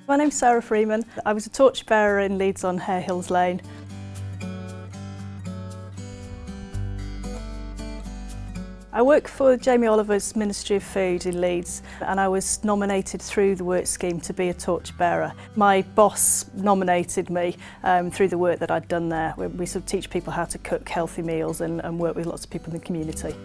My name's Sarah Freeman. I was a torchbearer in Leeds on Hare Hills Lane. I work for Jamie Oliver's Ministry of Food in Leeds, and I was nominated through the work scheme to be a torchbearer. My boss nominated me through the work that I'd done there. We sort of teach people how to cook healthy meals and work with lots of people in the community.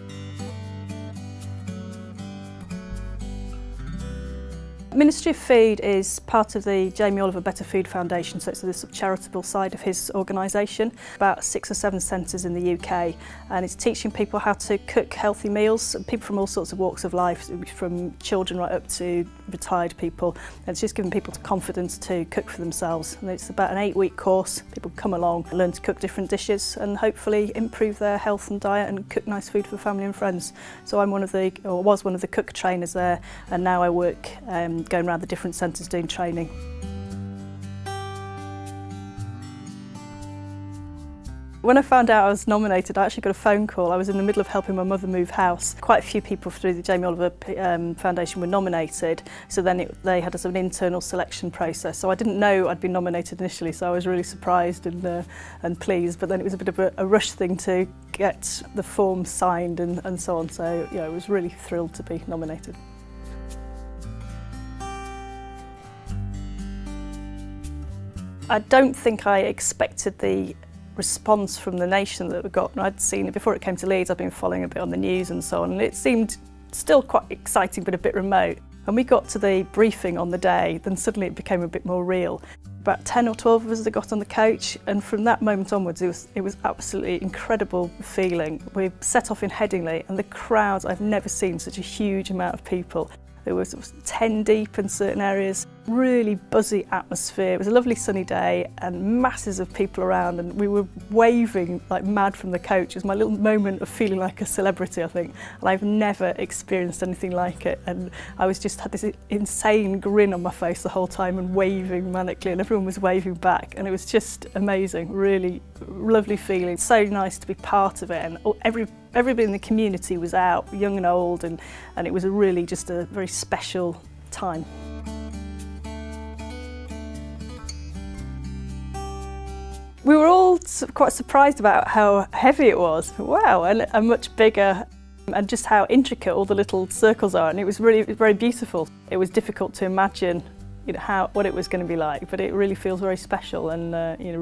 Ministry of Food is part of the Jamie Oliver Better Food Foundation, so it's the sort of charitable side of his organisation. About 6 or 7 centres in the UK, and it's teaching people how to cook healthy meals, people from all sorts of walks of life, from children right up to retired people. And it's just giving people the confidence to cook for themselves. And it's about an 8-week course. People come along, learn to cook different dishes and hopefully improve their health and diet and cook nice food for family and friends. So I'm was one of the cook trainers there, and now I work going around the different centres doing training. When I found out I was nominated, I actually got a phone call. I was in the middle of helping my mother move house. Quite a few people through the Jamie Oliver Foundation were nominated, so then they had a sort of an internal selection process. So I didn't know I'd been nominated initially, so I was really surprised and pleased, but then it was a bit of a rush thing to get the form signed and so on. So yeah, I was really thrilled to be nominated. I don't think I expected the response from the nation that we got. I'd seen it before it came to Leeds. I've been following a bit on the news and so on, and it seemed still quite exciting but a bit remote. When we got to the briefing on the day, then suddenly it became a bit more real. About 10 or 12 of us that got on the coach, and from that moment onwards it was absolutely incredible feeling. We set off in Headingley, and the crowds, I've never seen such a huge amount of people. There was 10 deep in certain areas, really buzzy atmosphere. It was a lovely sunny day and masses of people around, and we were waving like mad from the coach. It was my little moment of feeling like a celebrity, I think, and I've never experienced anything like it. And I had this insane grin on my face the whole time and waving manically, and everyone was waving back, and it was just amazing, really lovely feeling. So nice to be part of it, and everybody in the community was out, young and old, and it was really just a very special time. We were all quite surprised about how heavy it was. Wow, and much bigger, and just how intricate all the little circles are, and it was really very beautiful. It was difficult to imagine what it was going to be like, but it really feels very special and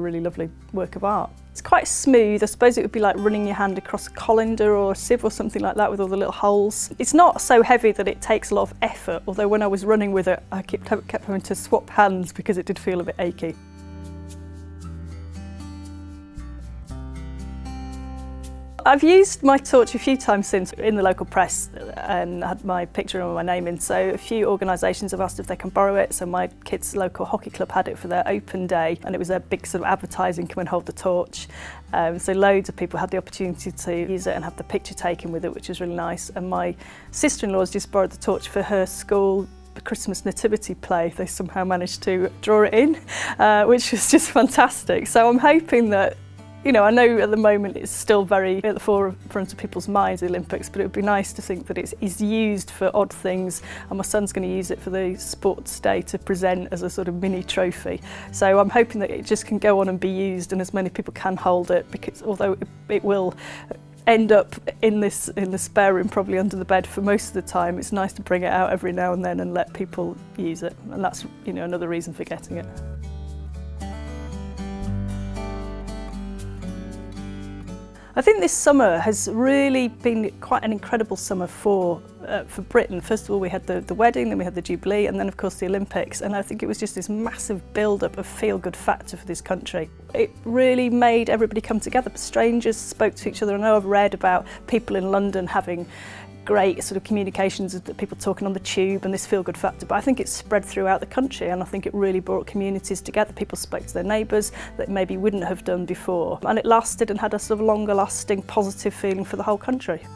really lovely work of art. It's quite smooth. I suppose it would be like running your hand across a colander or a sieve or something like that with all the little holes. It's not so heavy that it takes a lot of effort, although when I was running with it I kept having to swap hands because it did feel a bit achy. I've used my torch a few times since in the local press and had my picture and my name in, so a few organisations have asked if they can borrow it. So my kids' local hockey club had it for their open day, and it was a big sort of advertising, come and hold the torch. So loads of people had the opportunity to use it and have the picture taken with it, which was really nice. And my sister-in-law's just borrowed the torch for her school Christmas nativity play. They somehow managed to draw it in, which was just fantastic. So I'm hoping that, I know at the moment it's still very at the forefront of people's minds, the Olympics, but it would be nice to think that it's used for odd things, and my son's going to use it for the sports day to present as a sort of mini trophy. So I'm hoping that it just can go on and be used, and as many people can hold it, because although it will end up in the spare room, probably under the bed for most of the time, it's nice to bring it out every now and then and let people use it, and that's another reason for getting it. I think this summer has really been quite an incredible summer for Britain. First of all, we had the wedding, then we had the Jubilee, and then of course the Olympics, and I think it was just this massive build-up of feel-good factor for this country. It really made everybody come together. Strangers spoke to each other. I know I've read about people in London having great sort of communications with people talking on the tube and this feel-good factor, but I think it's spread throughout the country, and I think it really brought communities together. People spoke to their neighbours that maybe wouldn't have done before, and it lasted and had a sort of longer lasting positive feeling for the whole country.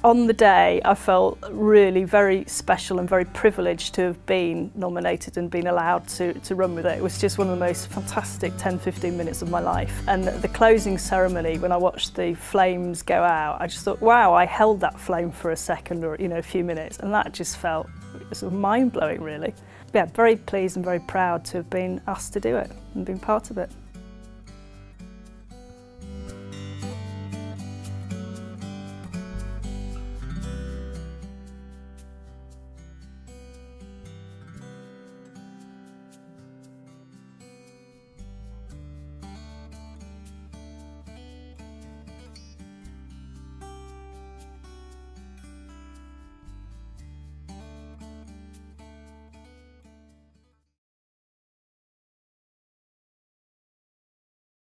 On the day, I felt really very special and very privileged to have been nominated and been allowed to run with it. It was just one of the most fantastic 10-15 minutes of my life. And the closing ceremony, when I watched the flames go out, I just thought, wow, I held that flame for a second or a few minutes, and that just felt sort of mind-blowing, really. Yeah, very pleased and very proud to have been asked to do it and been part of it.